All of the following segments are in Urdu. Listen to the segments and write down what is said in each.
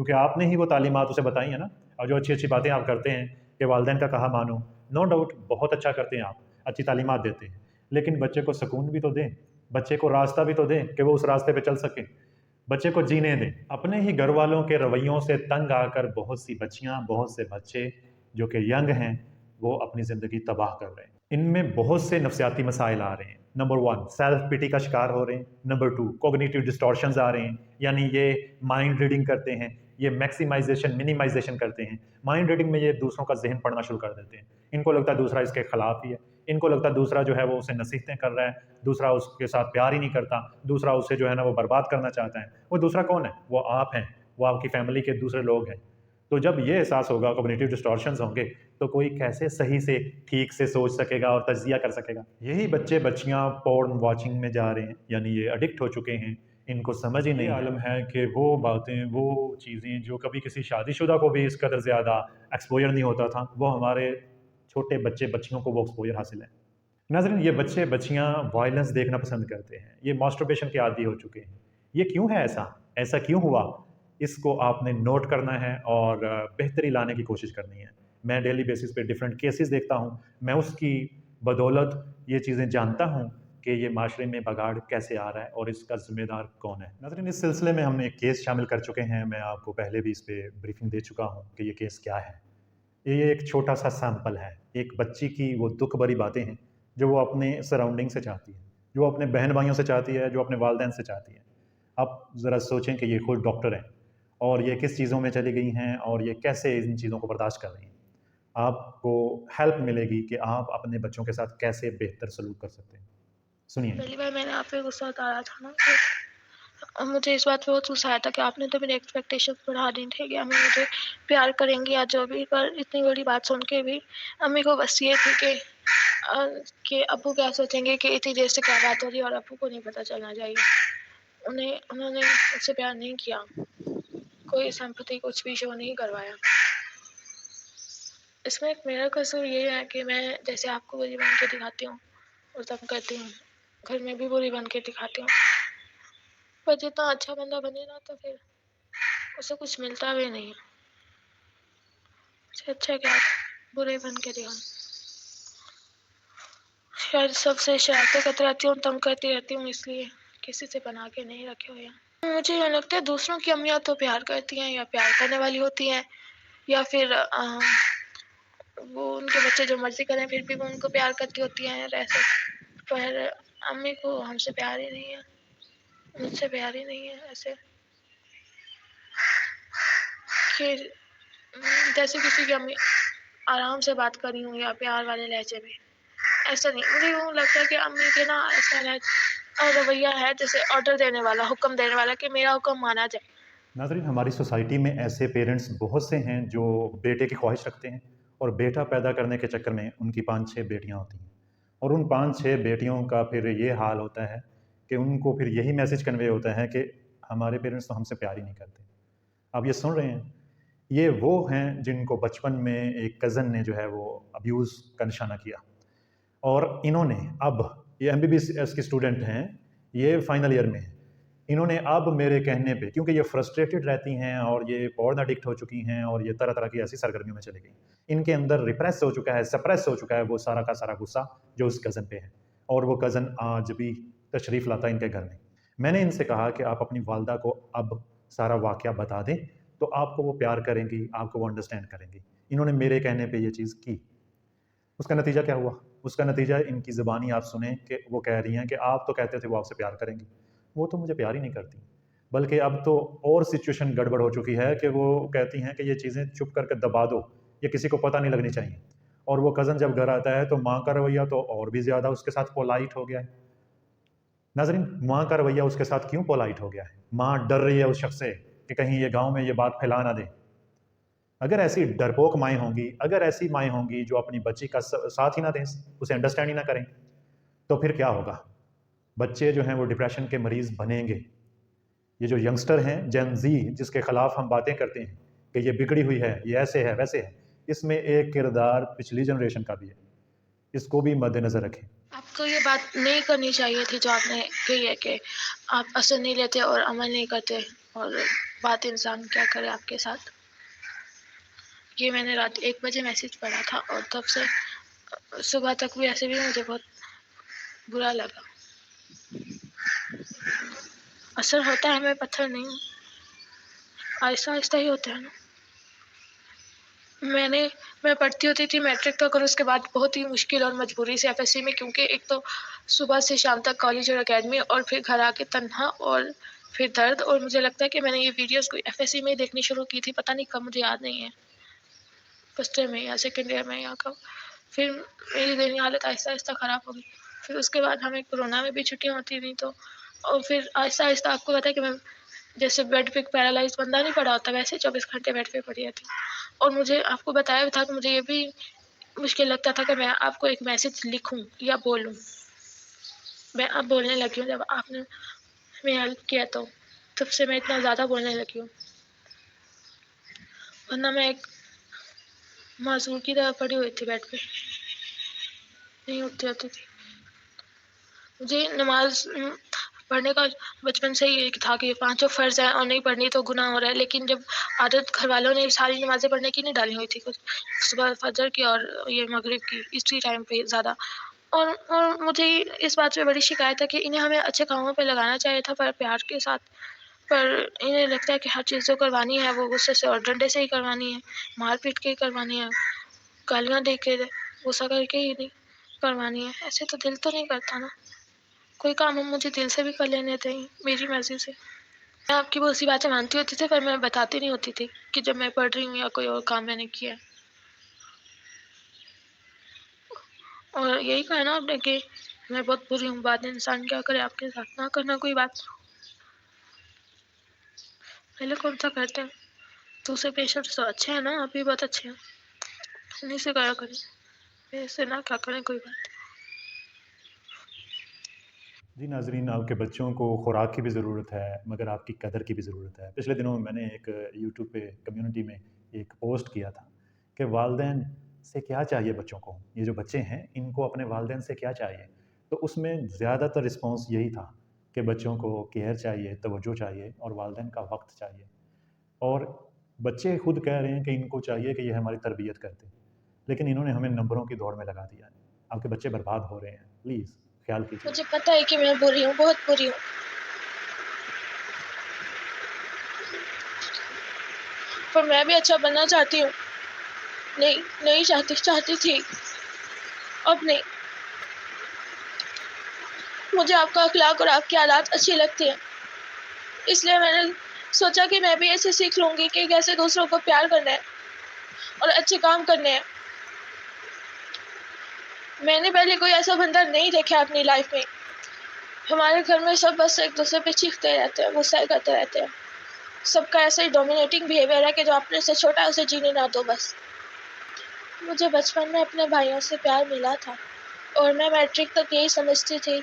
کیونکہ آپ نے ہی وہ تعلیمات اسے بتائی ہیں نا، اور جو اچھی اچھی باتیں آپ کرتے ہیں کہ والدین کا کہا مانو، نو ڈاؤٹ بہت اچھا کرتے ہیں آپ، اچھی تعلیمات دیتے ہیں، لیکن بچے کو سکون بھی تو دیں، بچے کو راستہ بھی تو دیں کہ وہ اس راستے پہ چل سکے، بچے کو جینے دیں۔ اپنے ہی گھر والوں کے رویوں سے تنگ آ کر بہت سی بچیاں، بہت سے بچے جو کہ ینگ ہیں، وہ اپنی زندگی تباہ کر رہے ہیں۔ ان میں بہت سے نفسیاتی مسائل آ رہے ہیں۔ نمبر 1 سیلف پیٹی کا شکار ہو رہے ہیں۔ نمبر 2 کوگنیٹیو ڈسٹورشنز آ رہے ہیں، یعنی یہ مائنڈ ریڈنگ کرتے ہیں، یہ میکسیمائزیشن منیمائزیشن کرتے ہیں۔ مائنڈ ریڈنگ میں یہ دوسروں کا ذہن پڑھنا شروع کر دیتے ہیں، ان کو لگتا ہے دوسرا اس کے خلاف ہی ہے، ان کو لگتا ہے دوسرا جو ہے وہ اسے نصیحتیں کر رہا ہے، دوسرا اس کے ساتھ پیار ہی نہیں کرتا، دوسرا اسے جو ہے نا وہ برباد کرنا چاہتا ہے۔ وہ دوسرا کون ہے؟ وہ آپ ہیں، وہ آپ کی فیملی کے دوسرے لوگ ہیں۔ تو جب یہ احساس ہوگا، کوگنیٹیو ڈسٹورشنز ہوں گے، تو کوئی کیسے صحیح سے ٹھیک سے سوچ سکے گا اور تجزیہ کر سکے گا؟ یہی بچے بچیاں پورن واچنگ میں جا رہے ہیں، یعنی یہ ایڈکٹ ہو چکے ہیں، ان کو سمجھ ہی نہیں عالم ہے کہ وہ باتیں، وہ چیزیں جو کبھی کسی شادی شدہ کو بھی اس قدر زیادہ ایکسپوجر نہیں ہوتا تھا، وہ ہمارے چھوٹے بچے بچیوں کو وہ ایکسپوجر حاصل ہے۔ ناظرین، یہ بچے بچیاں وائلنس دیکھنا پسند کرتے ہیں، یہ ماسٹربیشن کے عادی ہو چکے ہیں۔ یہ کیوں ہے ایسا کیوں ہوا؟ اس کو آپ نے نوٹ کرنا ہے اور بہتری لانے کی کوشش کرنی ہے۔ میں ڈیلی بیسس پہ ڈیفرنٹ کیسز دیکھتا ہوں، میں اس کی بدولت یہ چیزیں جانتا ہوں کہ یہ معاشرے میں بگاڑ کیسے آ رہا ہے اور اس کا ذمہ دار کون ہے۔ ناظرین، اس سلسلے میں ہم نے ایک کیس شامل کر چکے ہیں، میں آپ کو پہلے بھی اس پہ بریفنگ دے چکا ہوں کہ یہ کیس کیا ہے۔ یہ ایک چھوٹا سا سیمپل ہے، ایک بچی کی وہ دکھ بھری باتیں ہیں جو وہ اپنے سراؤنڈنگ سے چاہتی ہے، جو اپنے بہن بھائیوں سے چاہتی ہے، جو اپنے والدین سے چاہتی ہے۔ آپ ذرا سوچیں کہ یہ خود ڈاکٹر ہیں اور یہ کس چیزوں میں چلی گئی ہیں اور یہ کیسے ان چیزوں کو برداشت کر رہی ہیں۔ آپ کو ہیلپ ملے گی کہ آپ اپنے بچوں کے ساتھ کیسے بہتر سلوک کر سکتے ہیں۔ سنیے۔ پہلی بار میں نے آپ پہ غصہ اتارا تھا نا، کہ مجھے اس بات پہ بہت غصہ آیا تھا کہ آپ نے تو میری ایکسپیکٹیشن بڑھا دی تھی کہ امی مجھے پیار کریں گی یا جو بھی، پر اتنی بڑی بات سن کے بھی امی کو بس یہ تھی کہ ابو کیا سوچیں گے کہ اتنی دیر سے کیا بات ہو رہی ہے اور ابو کو نہیں پتہ چلنا چاہیے۔ انہوں نے مجھ سے پیار نہیں کیا، کوئی سمپتی کچھ بھی شو نہیں کروایا۔ اس میں ایک میرا قصور یہ ہے کہ میں جیسے آپ کو بری بن کے دکھاتی ہوں اور تب کرتی ہوں، گھر میں بھی بری بن کے دکھاتی ہوں، پر جتنا اچھا بندہ بنے نا تو پھر اسے کچھ ملتا بھی نہیں، اسے اچھا کیا برے بن کے دکھاؤں۔ شاید سب سے شرارتیں کرتی رہتی ہوں، تنگ کرتی رہتی ہوں، اس لیے کسی سے بنا کے نہیں رکھے ہوئے ہیں۔ مجھے یہ لگتا ہے دوسروں کی امیاں تو پیار کرتی ہیں یا پیار کرنے والی ہوتی ہیں، یا پھر وہ ان کے بچے جو مرضی کریں پھر بھی وہ ان کو پیار کرتی ہوتی ہیں ایسے، پر امی کو ہم سے پیار ہی نہیں ہے، مجھ سے پیار ہی نہیں ہے ایسے کہ جیسے کسی کی امی آرام سے بات کر رہی ہوں یا پیار والے لہجے میں، ایسا نہیں۔ مجھے یوں لگتا ہے کہ امی کے نا ایسا رویہ ہے جیسے آرڈر دینے والا، حکم دینے والا، کہ میرا حکم مانا جائے۔ ناظرین، ہماری سوسائٹی میں ایسے پیرنٹس بہت سے ہیں جو بیٹے کی خواہش رکھتے ہیں اور بیٹا پیدا کرنے کے چکر میں ان کی 5-6 بیٹیاں ہوتی ہیں، اور ان 5-6 بیٹیوں کا پھر یہ حال ہوتا ہے کہ ان کو پھر یہی میسج کنوے ہوتا ہے کہ ہمارے پیرنٹس تو ہم سے پیار ہی نہیں کرتے۔ آپ یہ سن رہے ہیں، یہ وہ ہیں جن کو بچپن میں ایک کزن نے جو ہے وہ ابیوز کا نشانہ کیا، اور انہوں نے اب، یہ MBBS کی اسٹوڈنٹ ہیں، یہ فائنل ایئر میں ہیں، انہوں نے اب میرے کہنے پہ، کیونکہ یہ فرسٹریٹڈ رہتی ہیں اور یہ پورن ایڈکٹ ہو چکی ہیں اور یہ طرح طرح کی ایسی سرگرمیوں میں چلی گئی، ان کے اندر ریپریس ہو چکا ہے، سپریس ہو چکا ہے وہ سارا کا سارا غصہ جو اس کزن پہ ہے، اور وہ کزن آج بھی تشریف لاتا ہے ان کے گھر میں۔ میں نے ان سے کہا کہ آپ اپنی والدہ کو اب سارا واقعہ بتا دیں تو آپ کو وہ پیار کریں گی، آپ کو وہ انڈرسٹینڈ کریں گی۔ انہوں نے میرے کہنے پہ یہ چیز کی، اس کا نتیجہ کیا ہوا؟ اس کا نتیجہ ان کی زبانی آپ سنیں کہ وہ کہہ رہی ہیں کہ آپ تو کہتے تھے وہ آپ سے پیار کریں گی، وہ تو مجھے پیار ہی نہیں کرتی، بلکہ اب تو اور سچویشن گڑبڑ ہو چکی ہے کہ وہ کہتی ہیں کہ یہ چیزیں چپ کر کے دبا دو، یہ کسی کو پتہ نہیں لگنی چاہیے۔ اور وہ کزن جب گھر آتا ہے تو ماں کا رویہ تو اور بھی زیادہ اس کے ساتھ پولائٹ ہو گیا ہے۔ ناظرین، ماں کا رویہ اس کے ساتھ کیوں پولائٹ ہو گیا ہے؟ ماں ڈر رہی ہے اس شخص سے کہ کہیں یہ گاؤں میں یہ بات پھیلا نہ دے۔ اگر ایسی ڈرپوک مائیں ہوں گی، اگر ایسی مائیں ہوں گی جو اپنی بچی کا ساتھ ہی نہ دیں، اسے انڈرسٹینڈ ہی نہ کریں، تو پھر کیا ہوگا؟ بچے جو ہیں وہ ڈپریشن کے مریض بنیں گے۔ یہ جو ینگسٹر ہیں، جین زی، جس کے خلاف ہم باتیں کرتے ہیں کہ یہ بگڑی ہوئی ہے، یہ ایسے ہے ویسے ہے، اس میں ایک کردار پچھلی جنریشن کا بھی ہے، اس کو بھی مد نظر رکھیں۔ آپ کو یہ بات نہیں کرنی چاہیے تھی جو آپ نے کہی ہے کہ آپ اثر نہیں لیتے اور عمل نہیں کرتے، اور بات انسان کیا کرے آپ کے ساتھ. یہ میں نے رات 1 بجے میسج پڑھا تھا اور تب سے صبح تک بھی ایسے بھی مجھے بہت برا لگا. اثر ہوتا ہے، میں پتھر نہیں ہوں، آہستہ آہستہ ہی ہوتا ہے نا. میں پڑھتی ہوتی تھی میٹرک تک، اور اس کے بعد بہت ہی مشکل اور مجبوری سے ایف ایس سی میں، کیونکہ ایک تو صبح سے شام تک کالج اور اکیڈمی، اور پھر گھر آ کے تنہا، اور پھر درد. اور مجھے لگتا ہے کہ میں نے یہ ویڈیوز کوئی ایف ایس سی میں ہی دیکھنی شروع کی تھی، پتہ نہیں کب، مجھے یاد نہیں ہے، فرسٹ ایئر میں یا سیکنڈ ایئر میں یا کب. پھر میری ذہنی حالت آہستہ آہستہ خراب ہو گئی. پھر اس کے بعد ہمیں کورونا میں بھی چھٹیاں ہوتی تھیں، تو اور پھر آہستہ آہستہ آپ کو پتا ہے کہ میں جیسے بیڈ پہ پیرالائز بندہ نہیں پڑا ہوتا، ویسے 24 گھنٹے بیڈ پہ پڑی رہتی. اور مجھے آپ کو بتایا بھی تھا کہ مجھے یہ بھی مشکل لگتا تھا کہ میں آپ کو ایک میسج لکھوں یا بولوں. میں اب بولنے لگی ہوں، جب آپ نے میری ہیلپ کیا تو تب سے میں اتنا زیادہ بولنے لگی ہوں، ورنہ میں ایک معذور کی طرح پڑی ہوئی تھی بیڈ پہ، نہیں اٹھتی ہوتی تھی. مجھے نماز پڑھنے کا بچپن سے ہی تھا کہ 5 فرض ہیں اور نہیں پڑھنی تو گناہ ہو رہا ہے، لیکن جب عادت گھر والوں نے ساری نمازیں پڑھنے کی نہیں ڈالی ہوئی تھی، کچھ صبح فجر کی اور یہ مغرب کی، اسی ٹائم پہ زیادہ. اور مجھے اس بات پہ بڑی شکایت ہے کہ انہیں ہمیں اچھے کاموں پہ لگانا چاہیے تھا، پر پیار کے ساتھ. پر انہیں لگتا ہے کہ ہر چیز جو کروانی ہے وہ غصے سے اور ڈنڈے سے ہی کروانی ہے، مار پیٹ کے ہی کروانی ہے، گالیاں دے کے، غصہ کر کے ہی نہیں کروانی ہے. ایسے تو دل تو نہیں کرتا نا، کوئی کام ہم مجھے دل سے بھی کر لینے تھے میری مرضی سے. میں آپ کی بہت سی باتیں مانتی ہوتی تھی، پر میں بتاتی نہیں ہوتی تھی کہ جب میں پڑھ رہی ہوں یا کوئی اور کام میں نے کیا ہے. اور یہی کہا نا آپ نے کہ میں بہت بری ہوں، بات انسان کیا کرے آپ کے ساتھ، نہ کرنا کوئی بات. پہلے کون سا کرتے ہیں، دوسرے پیشنٹ تو اچھے ہیں نا، آپ بھی بہت اچھے ہیں، انہیں سے کیا کریں، میرے سے نہ کیا کریں کوئی بات. جی ناظرین، آپ کے بچوں کو خوراک کی بھی ضرورت ہے، مگر آپ کی قدر کی بھی ضرورت ہے. پچھلے دنوں میں نے ایک یوٹیوب پہ کمیونٹی میں ایک پوسٹ کیا تھا کہ والدین سے کیا چاہیے بچوں کو، یہ جو بچے ہیں ان کو اپنے والدین سے کیا چاہیے. تو اس میں زیادہ تر رسپانس یہی تھا کہ بچوں کو کیئر چاہیے، توجہ چاہیے، اور والدین کا وقت چاہیے. اور بچے خود کہہ رہے ہیں کہ ان کو چاہیے کہ یہ ہماری تربیت کرتے، لیکن انہوں نے ہمیں نمبروں کی دوڑ میں لگا دیا ہے. آپ کے بچے برباد ہو رہے ہیں، پلیز خیال کیجیے. مجھے پتہ ہے کہ میں بری ہوں، بہت بری ہوں، پر میں بھی اچھا بننا چاہتی ہوں. نہیں چاہتی تھی، اب نہیں. مجھے آپ کا اخلاق اور آپ کی عادات اچھی لگتی ہیں، اس لیے میں نے سوچا کہ میں بھی ایسے سیکھ لوں گی کہ کیسے دوسروں کو پیار کرنا ہے اور اچھے کام کرنے ہیں. میں نے پہلے کوئی ایسا بندہ نہیں دیکھا اپنی لائف میں. ہمارے گھر میں سب بس ایک دوسرے پہ چیختے رہتے ہیں، غصہ کرتے رہتے ہیں. سب کا ایسا ہی ڈومینیٹنگ بیہیویئر ہے کہ جو اپنے سے چھوٹا ہے اسے جینے نہ دو بس. مجھے بچپن میں اپنے بھائیوں سے پیار ملا تھا، اور میں میٹرک تک یہی سمجھتی تھی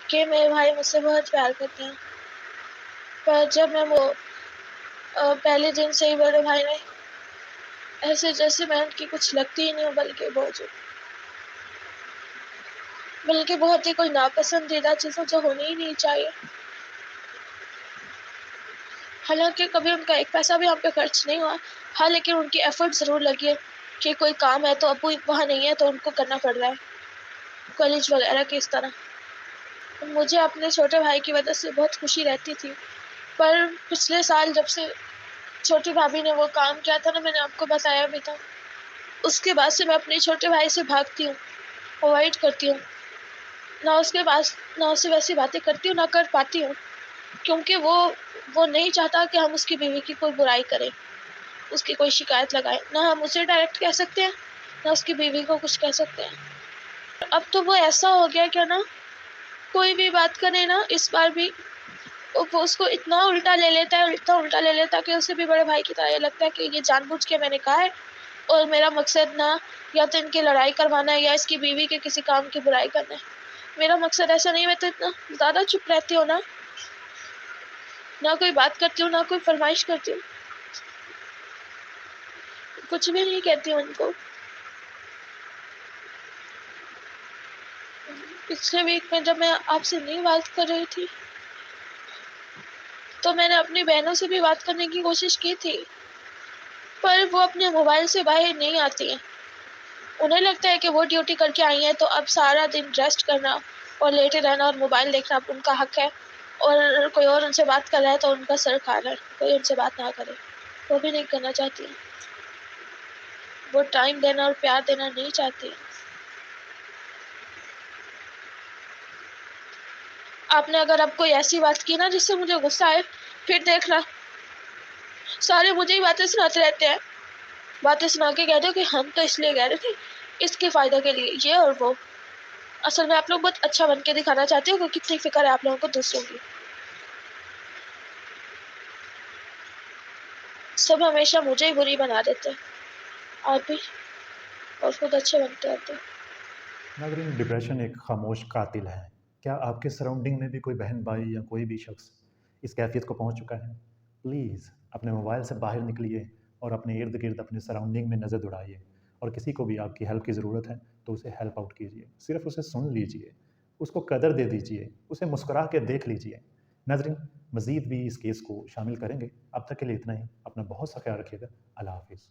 کہ میرے بھائی مجھ سے بہت پیار کرتے ہیں. پر جب میں وہ پہلے دن سے ہی بڑے بھائی نے ایسے جیسے میں ان کی کچھ لگتی ہی نہیں ہوں، بلکہ بہت ہی کوئی ناپسندیدہ چیزیں جو ہونی ہی نہیں چاہیے. حالانکہ کبھی ان کا ایک پیسہ بھی ہم پہ خرچ نہیں ہوا، ہاں لیکن ان کی ایفرٹ ضرور لگی ہے کہ کوئی کام ہے تو ابو وہاں نہیں ہے تو ان کو کرنا پڑ رہا ہے، کالج وغیرہ کی اس طرح. مجھے اپنے چھوٹے بھائی کی وجہ سے بہت خوشی رہتی تھی، پر پچھلے سال جب سے چھوٹی بھابھی نے وہ کام کیا تھا نا، میں نے آپ کو بتایا بھی تھا، اس کے بعد سے میں اپنے چھوٹے بھائی سے بھاگتی ہوں، اوائڈ کرتی ہوں، نہ اس کے پاس، نہ اس سے ویسی باتیں کرتی ہوں، نہ کر پاتی ہوں، کیونکہ وہ نہیں چاہتا کہ ہم اس کی بیوی کی کوئی برائی کریں، اس کی کوئی شکایت لگائیں. نہ ہم اسے ڈائریکٹ کہہ سکتے ہیں، نہ اس کی بیوی کو کچھ کہہ سکتے ہیں. اب تو وہ ایسا ہو گیا کہ نا کوئی بھی بات کرے نا، اس بار بھی وہ اس کو اتنا الٹا لے لیتا ہے کہ اسے بھی بڑے بھائی کی طرح یہ لگتا ہے کہ یہ جان بوجھ کے میں نے کہا ہے، اور میرا مقصد نہ یا تو ان کی لڑائی کروانا ہے یا اس کی بیوی کے کسی کام کی برائی کرنا ہے. میرا مقصد ایسا نہیں. میں تو اتنا زیادہ چپ رہتی ہوں نا، نہ کوئی بات کرتی ہوں، نہ کوئی فرمائش کرتی ہوں، کچھ بھی نہیں کہتی ہوں ان کو. پچھلے ویک میں جب میں آپ سے نہیں بات کر رہی تھی تو میں نے اپنی بہنوں سے بھی بات کرنے کی کوشش کی تھی، پر وہ اپنے موبائل سے باہر نہیں آتی ہیں۔ انہیں لگتا ہے کہ وہ ڈیوٹی کر کے آئی ہیں تو اب سارا دن ریسٹ کرنا اور لیٹے رہنا اور موبائل دیکھنا اب ان کا حق ہے، اور کوئی اور ان سے بات کر رہا ہے تو ان کا سر کھا رہا ہے، کوئی ان سے بات نہ کرے، وہ بھی نہیں کرنا چاہتی ہیں، وہ ٹائم دینا اور پیار دینا نہیں چاہتی ہیں۔ آپ نے اگر اب کوئی ایسی بات کی نا جس سے مجھے غصہ آئے، پھر دیکھنا سارے مجھے ہی باتیں سناتے رہتے ہیں، باتیں سنا کے کہہ دو کہ ہم تو اس لیے کہہ رہے تھے، اس کے فائدہ کے لیے، یہ اور وہ۔ اصل میں آپ لوگ بہت اچھا بن کے دکھانا چاہتے ہو کہ کتنی فکر ہے آپ لوگوں کو دوسروں کی۔ سب ہمیشہ مجھے ہی بری بنا دیتے ہیں، آپ بھی، اور خود اچھے بنتے ہوتے ہیں۔ ناظرین، ڈپریشن ایک خاموش قاتل ہے۔ کیا آپ کے سراؤنڈنگ میں بھی کوئی بہن بھائی یا کوئی بھی شخص اس کیفیت کو پہنچ چکا ہے؟ پلیز اپنے موبائل سے باہر نکلیے اور اپنے ارد گرد اپنے سراؤنڈنگ میں نظر دوڑائیے، اور کسی کو بھی آپ کی ہیلپ کی ضرورت ہے تو اسے ہیلپ آؤٹ کیجیے، صرف اسے سن لیجیے، اس کو قدر دے دیجیے، اسے مسکرا کے دیکھ لیجیے۔ ناظرین، مزید بھی اس کیس کو شامل کریں گے، اب تک کے لیے اتنا ہی۔ اپنا بہت سا خیال رکھیے گا۔ اللہ حافظ۔